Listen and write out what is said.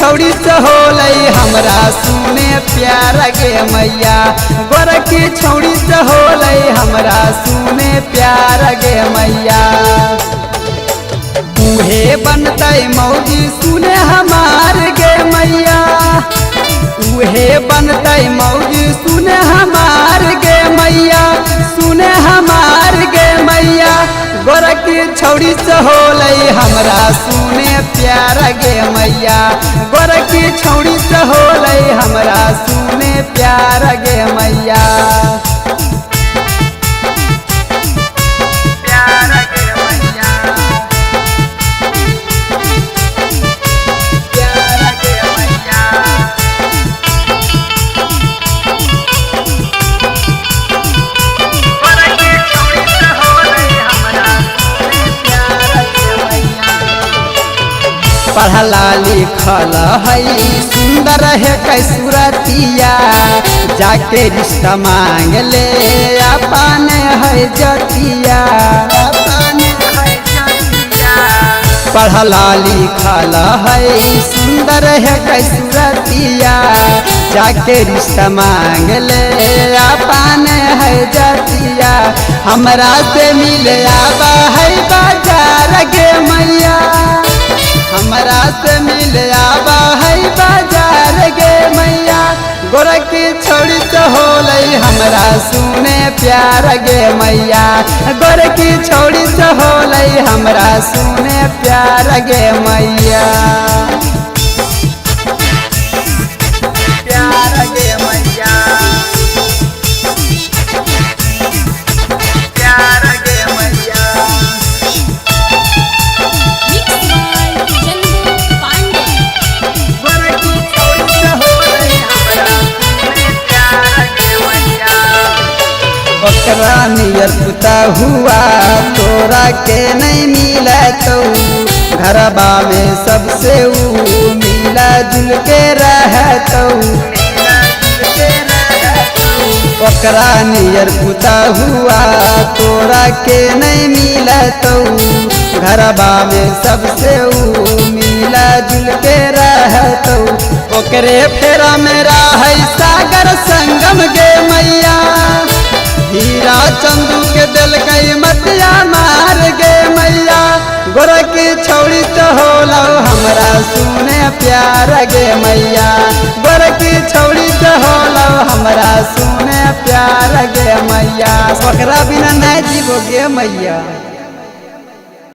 छौड़ी होलई हमरा सुने प्यार गे मैया, गोरखी छौड़ी होलई हमरा सुने प्यार गे मैया। उहे बनतई मौजी सुने हमार गे मैया, उहे बनतई मौजी सुने हमार गे मैया, सुने हमार गे मैया। गोरखी छौड़ी होलई हमरा सुने प्यार गे मैया, गोरखी छौड़ी होलई हमरा सुने प्यार गे मैया। प्यार गे मैया, प्यार गे मैया। गोरखी छौड़ी होलई हमरा सुने प्यार गे मैया। पढ़ला लिखल है सुंदर है कैसुरतिया, जाके रिश्ता मांग ले अपन है जतिया। पढ़ला लिखल है सुंदर है कैसुरतिया, जाके रिश्ता मांग ले अपन है जतिया। हमरा से मिले आबा है बाजार गे मैया, हमरा से मिले आबा है बाजार गे मैया। गोरखी छौड़ी होलई हमरा सुने प्यार गे मैया, गोरखी छौड़ी होलई हमरा सुने प्यार गे मैया। प्यार गे मैया, प्यार गे मैया। बकरा नियर पुता हुआ तोरा के नहीं मिला तो, घरबा में सबसे मिला जुल के रहतो। बकरा नियर पुता हुआ तोरा के नहीं मिला तो, घरबा में सबसे मिला जुल के रहतो। ओकरे फेरा मेरा है सागर संगम गे मैया, हीरा चंदू के दिल कई मतिया मार गे मैया। गोरखी छौड़ी होलौ हमरा सुने प्यार गे मैया, गोरखी छौड़ी होलौ हमरा सुने प्यार गे मैया। बकरा बिना नहीं जीवो गे मैया।